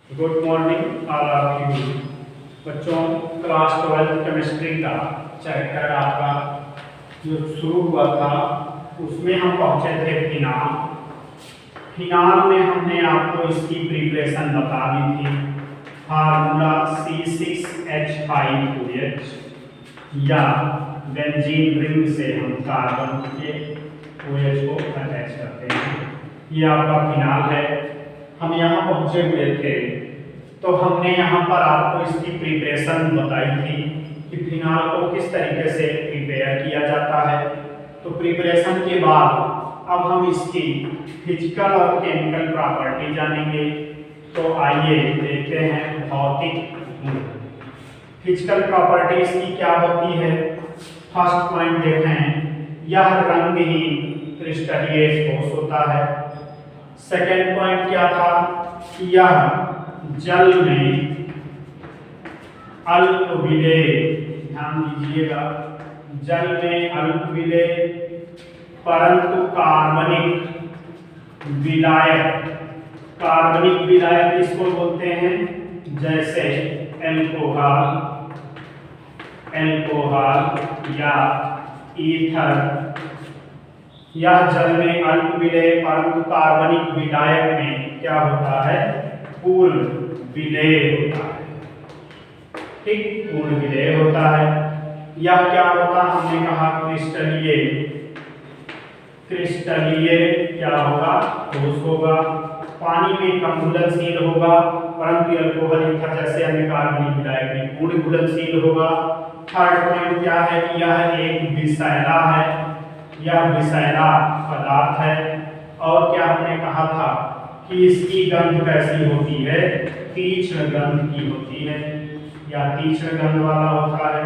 Good morning all of you बच्चों। Class 12 chemistry का chapter आपका जो शुरू हुआ था उसमें हम पहुंचे थे फिनाल। फिनाल में हमने आपको इसकी प्रिपरेशन बता दी थी। फार्मूला C6H5OH या बेंजीन रिंग से हम कार्बन के OH को अटैच करते हैं। ये आपका फिनाल है। हम यहाँ पहुँचे हुए थे तो हमने यहाँ पर आपको इसकी प्रिपरेशन बताई थी कि फिनाल को किस तरीके से प्रिपेयर किया जाता है। तो प्रिपरेशन के बाद अब हम इसकी फिजिकल और केमिकल प्रॉपर्टी जानेंगे। तो आइए देखते हैं भौतिक गुण। फिजिकल प्रॉपर्टी इसकी क्या होती है। फर्स्ट पॉइंट देखें, यह रंगहीन क्रिस्टलीय ठोस होता है। सेकेंड पॉइंट क्या था, यह जल में अल्प विलेय, ध्यान दीजिएगा, जल में अल्प विलेय परंतु कार्बनिक विलायक। कार्बनिक विलायक किसको बोलते हैं, जैसे एल्कोहल या ईथर। यह जल में अल्प विलेय परंतु कार्बनिक विलायक में क्या होता है, पूर्ण विलेय होता है। ठीक, पूर्ण विलेय होता है। यह क्या होता, हमने कहा क्रिस्टलीय क्या होगा, ठोस होगा। पानी में कम घुलनशील होगा परंतु अल्कोहल ईथर जैसे अन्य कार्बनिक विलायक में पूर्ण घुलनशील होगा। थर्ड पॉइंट क्या है कि यह एक विषैला है, यह विषैला पदार्थ है। और क्या हमने कहा था कि इसकी गंध कैसी होती है, तीक्ष्ण गंध की होती है। यह तीक्ष्ण गंध वाला होता है,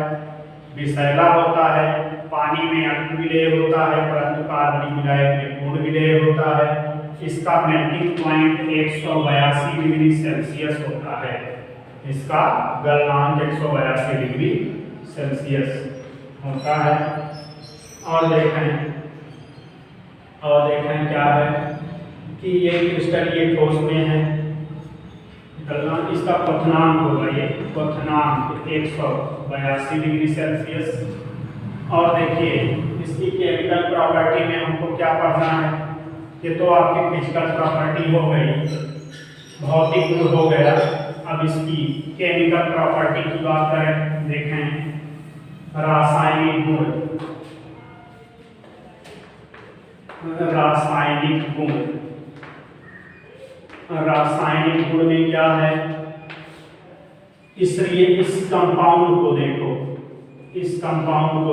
विषैला होता है, पानी में अल्प विलेय होता है परंतु कार्बनिक विलायक में पूर्ण विलेय होता है। इसका मेल्टिंग पॉइंट 182 डिग्री सेल्सियस होता है। इसका गलनांक 182 डिग्री सेल्सियस होता है। और देखें क्या है कि ये क्रिस्टलीय ठोस में है। गलनांक इसका क्वथनांक होगा, ये क्वथनांक 182 डिग्री सेल्सियस। और देखिए इसकी केमिकल प्रॉपर्टी में हमको क्या पढ़ना है, ये तो आपकी फिजिकल प्रॉपर्टी हो गई, भौतिक गुण हो गया। अब इसकी केमिकल प्रॉपर्टी की बात करें, देखें रासायनिक गुण। रासायनिक गुण में क्या है, इसलिए इस कंपाउंड को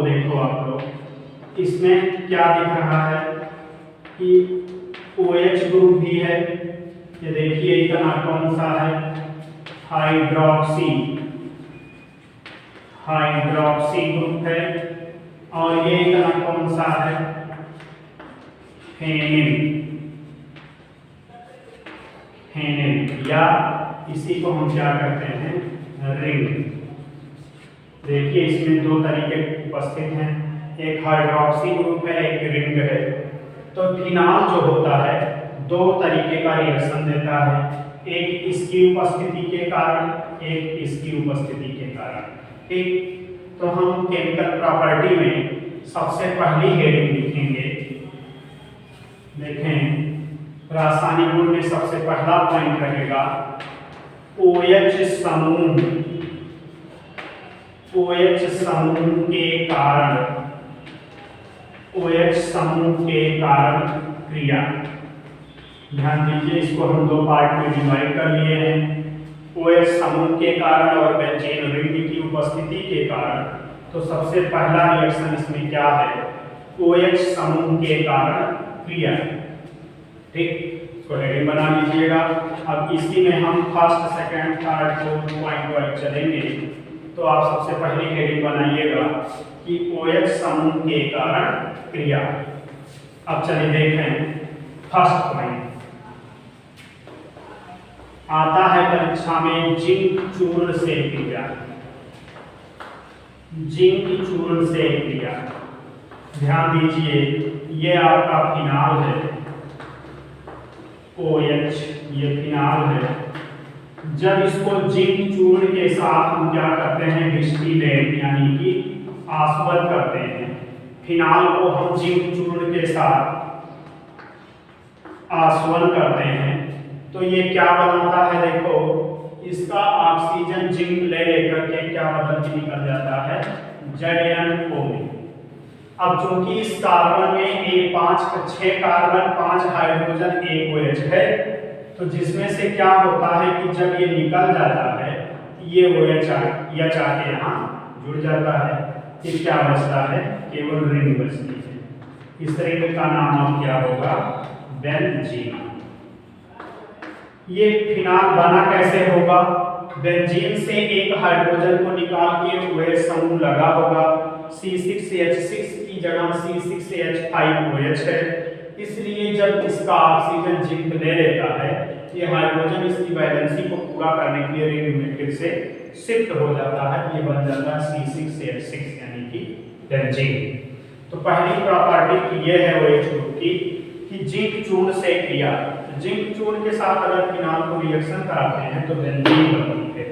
देखो आप लोग, इसमें क्या दिख रहा है कि OH ग्रुप भी है। ये देखिए इतना कौन सा है, हाइड्रोक्सी ग्रुप है। और ये इतना कौन सा है, फेनिल, या इसी को हम क्या कहते हैं, रिंग। देखिए इसमें दो तरीके उपस्थित हैं, एक हाइड्रोक्सी ग्रुप है, एक रिंग है। तो फिनाल जो होता है दो तरीके का रिएक्शन देता है, एक इसकी उपस्थिति के कारण, एक इसकी उपस्थिति के कारण। ठीक, तो हम केमिकल प्रॉपर्टी में सबसे पहली हेडिंग लिखेंगे। देखें रासायनिक गुण में सबसे पहला पॉइंट रहेगा OH समूह के कारण क्रिया। ध्यान दीजिए, इसको हम दो पार्ट में डिवाइड कर लिए हैं, OH समूह के कारण और बेंजीन रिंग की उपस्थिति के कारण। तो सबसे पहला रिएक्शन इसमें क्या है, OH समूह के कारण क्रिया। ठीक, इसको हेडिंग बना लीजिएगा। अब इसी में हम first, second, third, fourth point wise चलेंगे। तो आप सबसे पहली हेडिंग बनाइएगा कि OH समूह के कारण क्रिया। अब चलिए देखें फर्स्ट पॉइंट आता है परीक्षा में, जिंक चूर्ण से क्रिया। ध्यान दीजिए ये आपका फिनाल है, OH ये फिनाल है। जब इसको जिंक चूर्ण के साथ हम क्या करते हैं, डिस्टिलेट यानी कि आस्वाद करते हैं। फिनाल को हम जिंक चूर्ण के साथ आस्वन करते हैं तो ये क्या बनाता है, देखो इसका ऑक्सीजन जिंक ले लेकर के क्या बदल के निकल जाता है, ZnO में। अब चूंकि इस कार्बन में छह कार्बन 5 हाइड्रोजन 1 OH है, तो जिसमें से क्या होता है कि जब ये निकल जाता है ये OH आके यहाँ जुड़ जाता है, फिर क्या बचता है, केवल रिंग बचती है। इस रिंग का नाम अब क्या होगा, बेंजीन। ये फिनाल बना कैसे होगा, बेंजीन से एक हाइड्रोजन को निकाल के OH समूह लगा होगा, C6H6 की जगह C6H5OH है। इसलिए जब इसका ऑक्सीजन जिंक ले लेता है, ये हाइड्रोजन इसकी वैलेंसी को पूरा करने के लिए रिंग में फिर से शिफ्ट हो जाता है, ये बन जाता है C6H6 यानी कि बेंजीन। तो पहली प्रॉपर्टी ये है OH ग्रुप की कि जिंक चूर्ण से क्रिया, जिंक चूर्ण के साथ अगर फिनाल को रिएक्शन कराते हैं तो बेंजीन बनती है।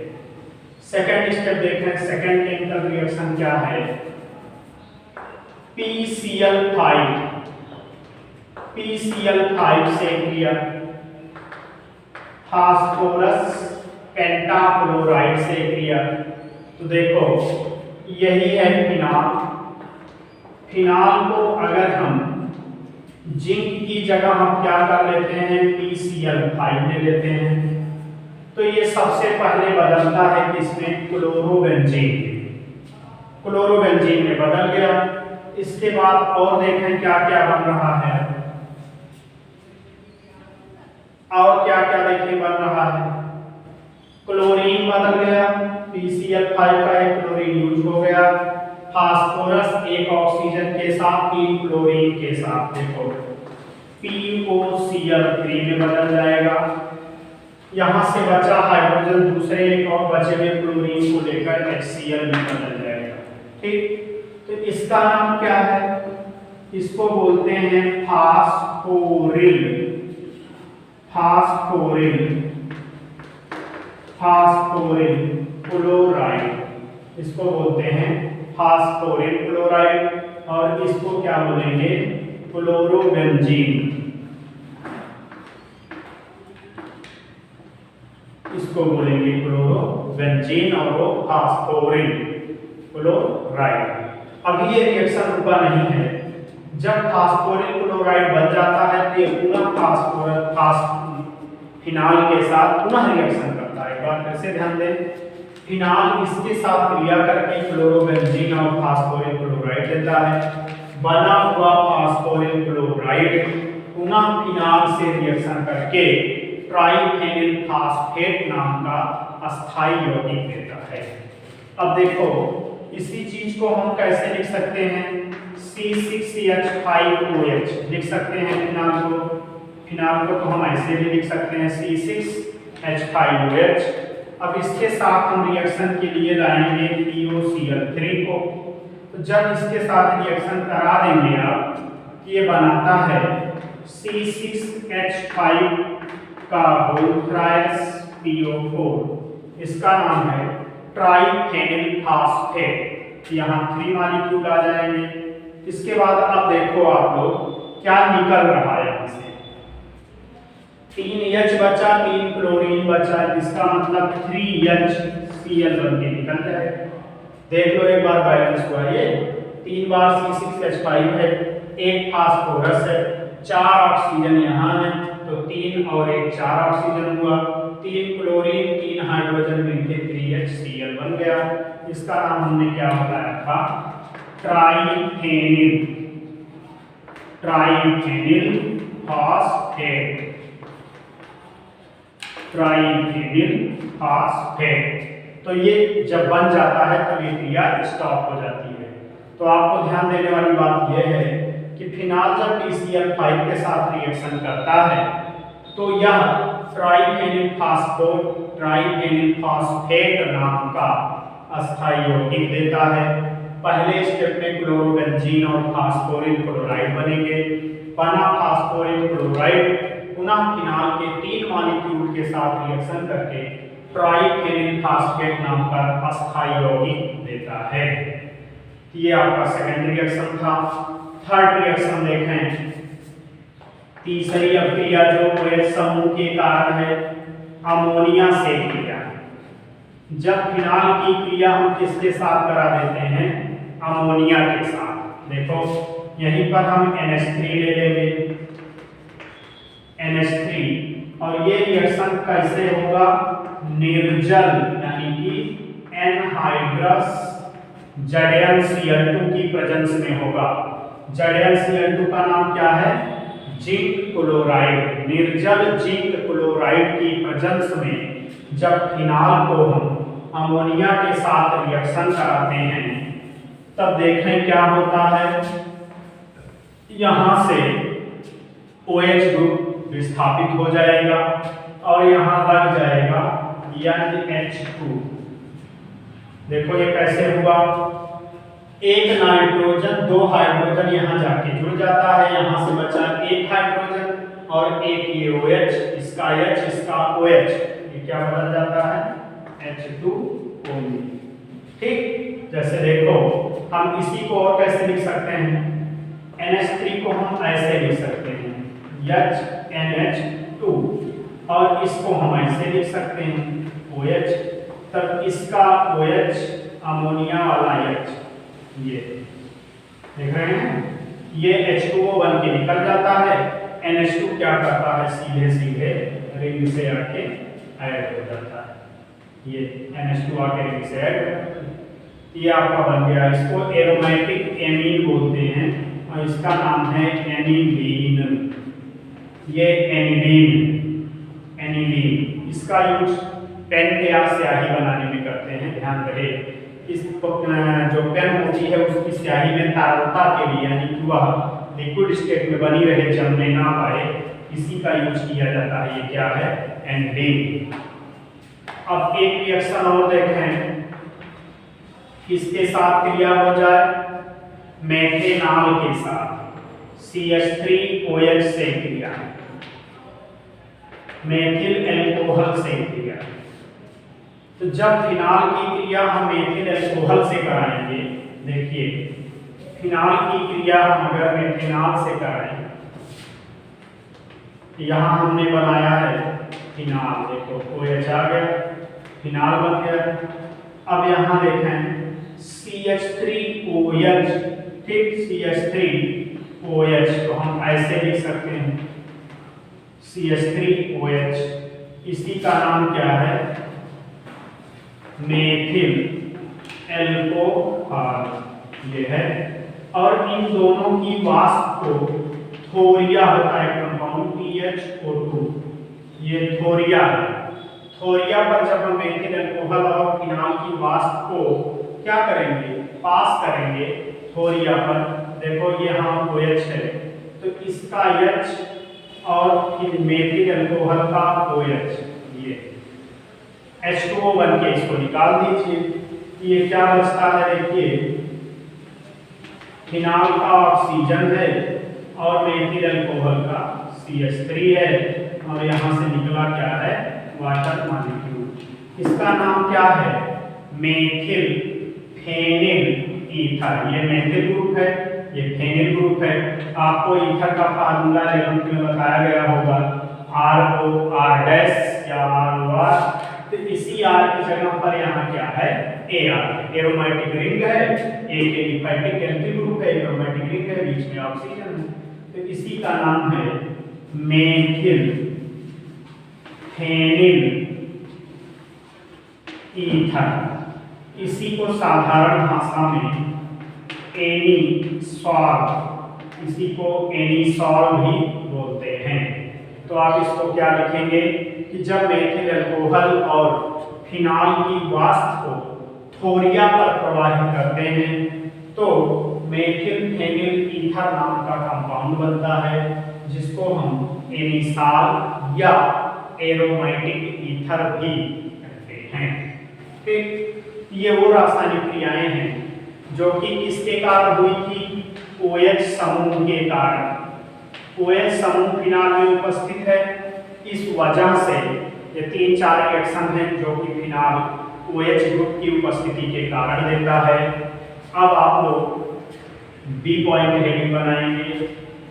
सेकंड स्टेप देख रहे हैं, सेकंड केमिकल रिएक्शन क्या है, PCl5 से क्रिया फास्फोरस पेंटाक्लोराइड से क्रिया। तो देखो यही है फिनाल। फिनाल को अगर हम जिंक की जगह हम क्या कर लेते हैं, PCl5 ले लेते हैं, तो ये सबसे पहले बदलता है किसमें, क्लोरोबेंजीन। क्लोरोबेंजीन में बदल गया। इसके बाद और देखें क्या क्या बन रहा है, और क्या क्या देखें बन रहा है, क्लोरीन बदल गया, PCl5 का एक क्लोरीन यूज हो गया, फास्फोरस एक ऑक्सीजन के साथ 3 क्लोरीन के साथ, देखो POCl3 में बदल जाएगा। यहां से बचा हाइड्रोजन, दूसरे एक और बचे हुए क्लोरीन को लेकर HCl में बदल जाएगा। ठीक, तो इसका नाम क्या है, इसको बोलते हैं फास्फोरिल। फास्फोरिल क्लोराइड, इसको बोलते हैं फास्फोरिल क्लोराइड, और इसको क्या बोलेंगे, क्लोरोबेंजीन। इसको बोलेंगे क्लोरोबेंजीन और वो फास्फोरिल क्लोराइड। अभी ये रिएक्शन रुका नहीं है, जब फास्फोरिल क्लोराइड बन जाता है तो ये पुनः फिनाल के साथ पुनः रिएक्शन करता है। एक बार फिर से ध्यान दें, फिनाल इसके साथ क्रिया करके क्लोरोबेंजीन और फास्फोरिल क्लोराइड देता है। बना हुआ फास्फोरिल क्लोराइड पुनः फिनाल से रिएक्शन करके ट्राइफेनिल फास्फेट नाम का अस्थायी यौगिक देता है। अब देखो इसी चीज को हम कैसे लिख सकते हैं, C6H5OH लिख सकते हैं फिनाल को। फिनाल को तो हम ऐसे भी लिख सकते हैं C6H5OH। अब इसके साथ हम रिएक्शन के लिए लाएंगे POCl3 को। तो जब इसके साथ रिएक्शन करा देंगे आप, ये बनाता है C6H5 का होल थ्राइस PO4। इसका नाम है ट्राइफेनिल फास्फेट। यहाँ 3 मॉलिक्यूल आ जाएंगे। इसके बाद अब देखो आप लोग क्या निकल रहा है, यहाँ से 3H बचा, 3 क्लोरीन बचा, इसका मतलब 3HCl बन के निकल जाए। देख लो एक बार बैलेंस हुआ, ये 3 बार C6H5 है, 1 फास्फोरस है, 4 ऑक्सीजन यहाँ है, तो 3 और 1 4 ऑक्सीजन हुआ, 3 क्लोरीन 3 हाइड्रोजन मिलके 3HCl बन गया। इसका नाम हमने क्या बताया था, ट्राइफेनिल फास्फेट। ट्राइफेनिल फास्फेट। तो ये जब बन जाता है तब ये क्रिया स्टॉप हो जाती है। तो आपको ध्यान देने वाली बात यह है कि फिनाल जब PCl5 के साथ रिएक्शन करता है तो यह ट्राइफेनिल फास्फेट नाम का अस्थायी यौगिक देता है। पहले स्टेप में क्लोरोबेंजीन और फास्फोरिल क्लोराइड बनेंगे। बना फास्फोरिल क्लोराइड पुनः फिनाल के 3 मॉलिक्यूल के साथ रिएक्शन करके ट्राइफेनिल फास्फेट नाम का अस्थायी यौगिक देता है। ये आपका सेकेंड रिएक्शन था। थर्ड रिएक्शन देखें, तीसरी अभिक्रिया जो OH समूह के कारण है, अमोनिया से क्रिया। जब फिनाल की क्रिया हम किसके साथ करा देते हैं, अमोनिया के साथ। देखो यहीं पर हम NH3 ले लेंगे, NH3, और ये रिएक्शन कैसे होगा, निर्जल यानी कि एनहाइड्रस ZnCl2 की प्रेजेंस में होगा। ZnCl2 का नाम क्या है, जिंक क्लोराइड। निर्जल जिंक क्लोराइड की प्रेजेंस में जब फिनाल को हम अमोनिया के साथ रिएक्शन कराते हैं तब देखें क्या होता है, यहां से OH ग्रुप विस्थापित हो जाएगा और यहां लग जाएगा NH2। देखो ये कैसे हुआ, एक नाइट्रोजन दो हाइड्रोजन यहां जाके जुड़ जाता है, यहां से बचा एक हाइड्रोजन और एक ये OH, इसका H इसका OH, ये क्या बदल जाता है H2O। ठीक, जैसे देखो हम इसी को और कैसे लिख सकते हैं, NH3 को हम ऐसे लिख सकते हैं HNH2, और इसको हम ऐसे लिख सकते हैं OH, तब इसका OH अमोनिया वाला H, ये देख रहे हैं, ये H2O बन के निकल जाता है। NH2 क्या करता है, सीधे सीधे रिंग से आके ऐड हो जाता है, ये NH2 आके रिंग से ऐड हो जाता है। ये आपका बन गया, इसको एरोमेटिक एमीन बोलते हैं और इसका नाम है एनिलीन। ये एनिलीन, इसका यूज पेन या स्याही बनाने में करते हैं, ध्यान रहे। इस जो पेन होती है उसकी स्याही में तरलता के लिए, यानी कि वह लिक्विड स्टेट में बनी रहे, जमने ना पाए, इसी का यूज किया जाता है। ये क्या है, एनिलीन। अब एक रिएक्शन और देखें, किसके साथ क्रिया हो जाए, मेथेनॉल के साथ, CH3OH से क्रिया, मेथिल एल्कोहल से क्रिया। तो जब फिनाल की क्रिया हम मेथिल एल्कोहल से कराएंगे, देखिए फिनाल की क्रिया हम अगर मेथेनॉल से कराएं, यहां हमने बनाया है फिनाल, देखो OH आ गया, फिनाल बन गया। अब यहां देखें CH3OH, ठीक, CH3OH तो हम ऐसे लिख सकते हैं CH3OH, इसी का नाम क्या है, मेथिल एल्कोहल, ये है। और इन दोनों की वाष्प को थोरिया होता है कंपाउंड THO2, ये थोरिया है। थोरिया पर जब हम मेथिल एल्कोहल और फिनाल की वाष्प को क्या करेंगे, पास करेंगे थोरिया पर, देखो ये यहाँ OH है तो इसका H और फिर मेथिल एल्कोहल का OH, ये H2O बन के इसको निकाल दीजिए। ये क्या बचता है, देखिए फिनाल का ऑक्सीजन है और मेथिल एल्कोहल का CH3 है, और यहाँ से निकला क्या है, वाटर मॉलिक्यूल। इसका नाम क्या है, मेथिल फेनिल ईथर। ये मेथिल ग्रुप है, ये फेनिल ग्रुप है। आपको ईथर का फार्मूला 11th में बताया गया होगा, ROR' या ROR, तो इसी R की जगह पर यहाँ क्या है, AR, एरोमेटिक रिंग है, एक एलिफैटिक एल्किल ग्रुप है, एरोमेटिक रिंग है, बीच में ऑक्सीजन है, तो इसी का नाम है मेथिल फेनिल ईथर। इसी को साधारण भाषा में एनीसॉल, इसी को एनीसॉल भी बोलते हैं। तो आप इसको क्या लिखेंगे कि जब मेथिल एल्कोहल और फिनाल की वाष्प को थोरिया पर प्रवाहित करते हैं तो मेथिल फेनिल ईथर नाम का कंपाउंड बनता है, जिसको हम एनीसॉल या एरोमेटिक ईथर भी कहते हैं। ठीक, ये वो रासायनिक क्रियाएं हैं जो कि किसके कारण हुई थी, OH समूह के कारण। OH समूह फिनाल में उपस्थित है, इस वजह से ये 3-4 रिएक्शन हैं जो कि फिनाल OH ग्रुप की उपस्थिति के कारण देता है। अब आप लोग बी पॉइंट हेडिंग बनाएंगे,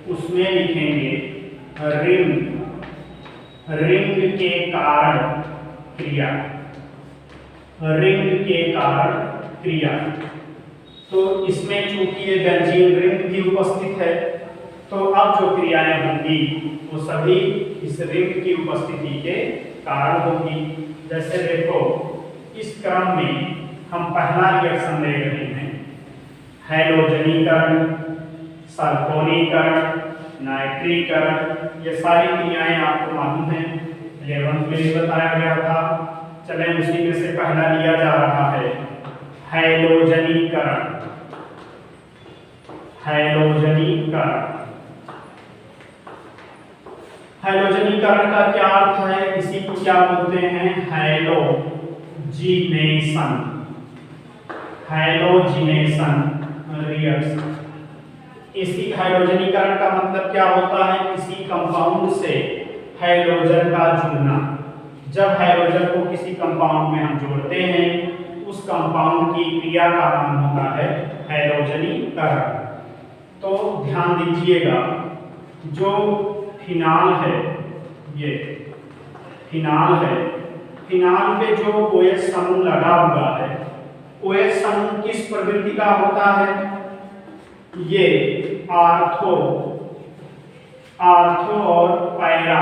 उसमें लिखेंगे रिंग के कारण क्रिया, रिंग के कारण क्रिया। तो इसमें चूंकि ये बेंजीन रिंग भी उपस्थित है, तो अब जो क्रियाएं होंगी वो सभी इस रिंग की उपस्थिति के कारण होगी। जैसे देखो, इस क्रम में हम पहला रिएक्शन देख रहे हैं, हैलोजनीकरण, सल्फोनीकरण, नाइट्रीकरण। ये सारी क्रियाएं आपको मालूम है, 11th में बताया गया था। चलें, उसी में से पहला लिया जा रहा है हैलोजनीकरण। हैलोजनीकरण, हैलोजनीकरण का क्या अर्थ है? इसी को क्या बोलते हैं? हैलोजिनेशन। Halogenation reaction. इसी हैलोजनीकरण का मतलब क्या होता है? किसी कंपाउंड से हैलोजन का जुड़ना। जब हैलोजन को किसी कंपाउंड में हम जोड़ते हैं, उस कंपाउंड की क्रिया का नाम होता है हैलोजनीकरण। तो ध्यान दीजिएगा, जो फिनाल है, ये फिनाल है, फिनाल पे जो OH समूह लगा हुआ है, OH समूह किस प्रवृत्ति का होता है? ये आर्थो और para,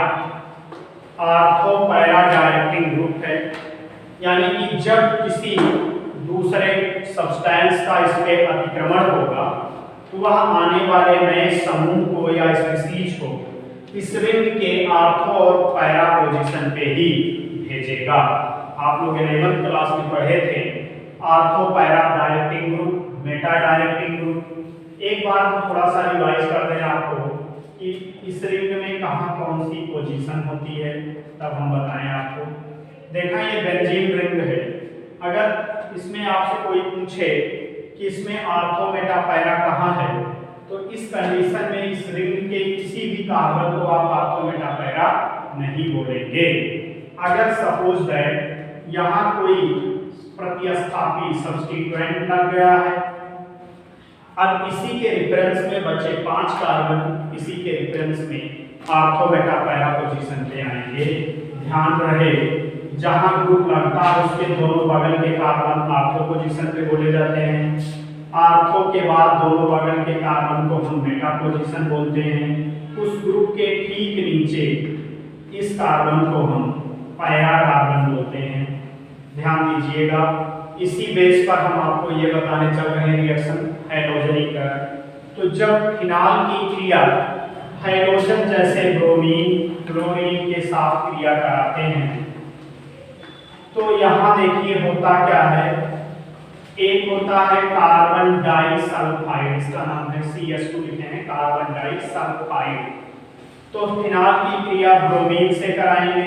ortho para directing group है। यानी कि जब किसी दूसरे सब्सटेंस का इस पे अतिक्रमण होगा, तो वह आने वाले नए समूह को या स्पीशीज को इस रिंग के आर्थो और पैरा पोजीशन पे ही भेजेगा। आप लोग 11th क्लास में पढ़े थे, ortho para directing group, Meta directing group. एक बार हम थोड़ा सा रिवाइज कर दें आपको कि इस रिंग में कहाँ कौन सी पोजीशन होती है, तब हम बताएं आपको। देखा, ये बेंजीन रिंग है। अगर इसमें आपसे कोई पूछे कि इसमें आर्थो मेटा पैरा कहाँ है, तो इस कंडीशन में इस रिंग के किसी भी कार्बन को आप आर्थो मेटा पैरा नहीं बोलेंगे। अगर सपोज दैट यहाँ कोई प्रतिस्थापी सब्स्टिट्यूएंट लग गया है, अब इसी के रेफरेंस में बचे 5 कार्बन, इसी के रेफरेंस में आर्थो मेटा पैरा पोजीशन पे आएंगे। ध्यान रहे, जहां ग्रुप लगता है उसके दोनों बगल के कार्बन आर्थो पोजीशन पे बोले जाते हैं। आर्थो के बाद दोनों बगल के कार्बन को हम मेटा पोजीशन बोलते हैं। उस ग्रुप के ठीक नीचे इस कार्बन को हम पैरा कार्बन बोलते हैं। ध्यान दीजिएगा, इसी बेस पर हम आपको ये बताने चल रहे हैं रिएक्शन हैलोजनीकरण। तो जब फिनाल की क्रिया हाइड्रोजन जैसे ब्रोमीन, क्लोरीन के साथ क्रिया कराते हैं, तो यहाँ देखिए होता क्या है, एक होता है कार्बन डाइसल्फाइड, इसका नाम है CH2 लिखे हैं, कार्बन डाइसल्फाइड। तो फिनाल की क्रिया ब्रोमीन से कराएंगे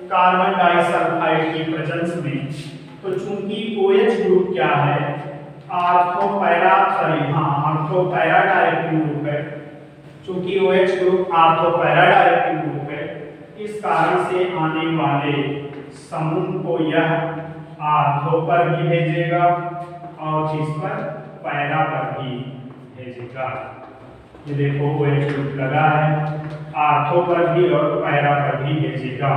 कार्बन डाइसल्फाइड की प्रेजेंस में। तो चूंकि OH ग्रुप क्या है, आर्थो पैरा डायरेक्टिंग ग्रुप है। चूंकि OH group ortho para directing group है, इस कारण से आने वाले समूह को यह आर्थो पर भी भेजेगा और इस पर पैरा पर भी भेजेगा। ये देखो, OH ग्रुप लगा है, आर्थो पर भी और पैरा पर भी भेजेगा।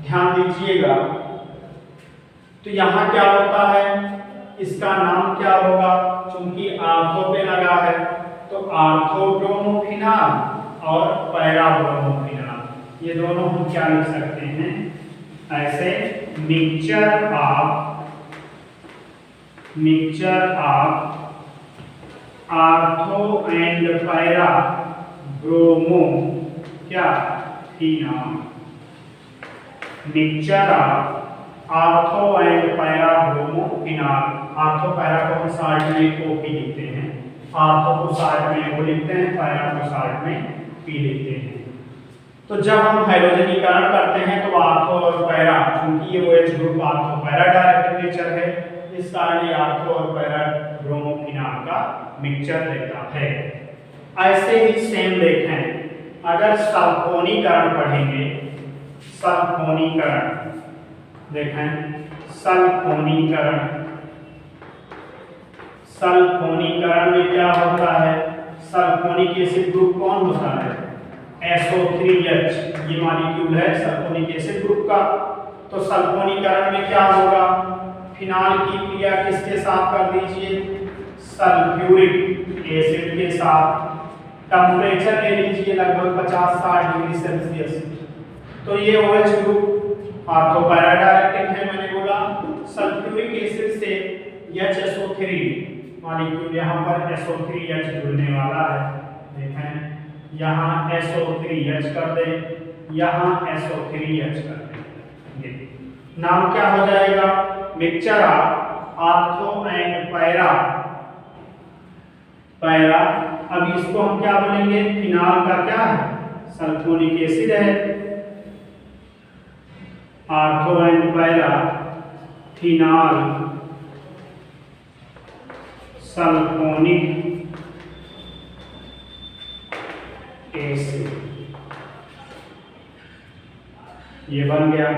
ध्यान दीजिएगा, तो यहाँ क्या होता है, इसका नाम क्या होगा? चूंकि आर्थो पे लगा है तो आर्थो ब्रोमोफिनाल और पैरा ब्रोमोफिनाल, ये दोनों हम क्या लिख सकते हैं ऐसे, mixture of ortho and para bromo क्या phenol. Mixture of ortho and para bromo phenol. Ortho para को हम साइड में OP लिखते हैं, आर्थो को साइड में O लिखते हैं, पैरा को साइड में P लिखते हैं। तो जब हम हाइड्रोजनीकरण करते हैं तो आर्थो और पैरा, चूंकि ये OH group ortho para direct nature है, इस कारण ये आर्थो और पैरा ब्रोमोफिनाल का मिक्सचर देता है। ऐसे ही सेम देखें, अगर सल्फोनीकरण पढ़ेंगे सल्फोनीकरण। देखें सल्फोनीकरण, सल्फोनीकरण में क्या होता है, सल्फोनिक एसिड ग्रुप कौन होता है, SO3H, ये मॉलिक्यूल है सल्फोनिक एसिड ग्रुप का। तो सल्फोनीकरण में क्या होगा, फिनॉल की क्रिया किसके साथ कर दीजिए, सल्फ्यूरिक एसिड के साथ। टेम्परेचर ले लीजिए लगभग 50-60 डिग्री सेल्सियस। तो ये OH ग्रुप ऑर्थोपैरा डायरेक्टिक है, मैंने बोला सल्फ्यूरिक एसिड से HSO3 मॉलिक्यूल यहाँ पर SO3H जुड़ने वाला है। देखें यहाँ SO3H कर दें, यहाँ SO3H कर दें, नाम क्या हो जाएगा, mixture of ortho and para. Para, अब इसको हम क्या बोलेंगे, फिनॉल का क्या है, सल्फोनिक एसिड है, ortho and para phenol sulphonic acid, ये बन गया।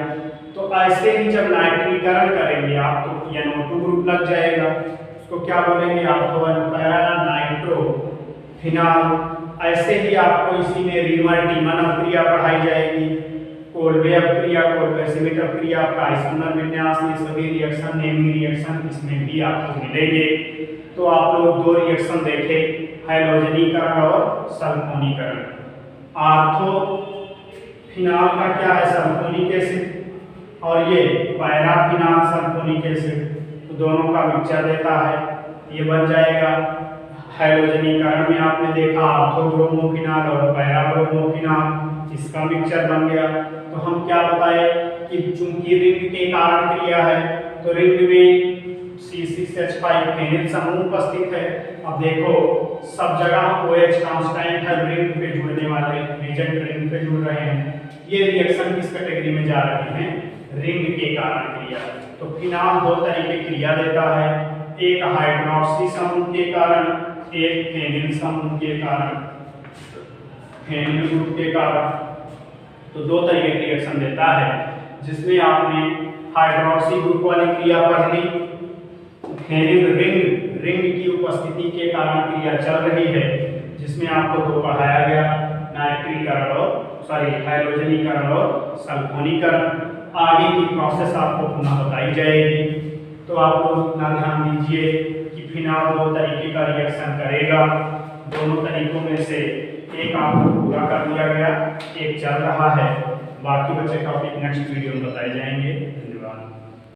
तो ऐसे ही जब नाइट्रीकरण करेंगे आप तो NO2 ग्रुप लग जाएगा, उसको क्या बोलेंगे, ortho and para nitro phenol. ऐसे ही आपको इसी में रीमर टीमन अपक्रिया पढ़ाई जाएगी, कोल्बे अपक्रिया, कोल्बे सिमिट अपक्रिया, आइसोमर विन्यास, ये सभी रिएक्शन, नेमी रिएक्शन इसमें भी आपको मिलेंगे। तो आप लोग दो रिएक्शन देखे, हैलोजनीकरण और सल्फोनीकरण। ऑर्थो फिनॉल का क्या है, सल्फोनिक एसिड, और ये पैराफिनॉल सल्फोनिक एसिड, तो दोनों का मिक्सचर देता है, ये बन जाएगा। हैलोजनीकरण में आपने देखा ऑर्थो ब्रोमोफिनॉल और पैरा ब्रोमोफिनॉल, इसका मिक्सचर बन गया। तो हम क्या बताए कि चूंकि रिंग के कारण क्रिया है, तो रिंग में C6H5 फेनिल समूह उपस्थित है। अब देखो सब जगह OH कांस्टेंट है, रिंग पे जुड़ने वाले एजेंट रिंग पे जुड़ रहे हैं, ये रिएक्शन किस कैटेगरी में जा रही है, रिंग के कारण क्रिया। तो फिनॉल दो तरीके की क्रिया देता है, एक हाइड्रोक्सी समूह के कारण, एक फेनिल समूह के कारण, फेनिल ग्रुप के कारण। तो दो तरीके की रिएक्शन देता है, जिसमें आपने हाइड्रोक्सी ग्रुप वाली क्रिया पढ़ ली, फेनिल रिंग की उपस्थिति के कारण क्रिया चल रही है, जिसमें आपको दो पढ़ाया गया, नाइट्रीकरण और हैलोजनीकरण और सल्फोनीकरण। आगे की प्रोसेस आपको पुनः बताई जाएगी। तो आप लोग इतना ध्यान दीजिए कि फिनॉल दो तरीके का रिएक्शन करेगा, दोनों तरीकों में से एक आपको पूरा कर दिया गया, एक चल रहा है, बाकी बचे टॉपिक नेक्स्ट वीडियो में बताए जाएंगे।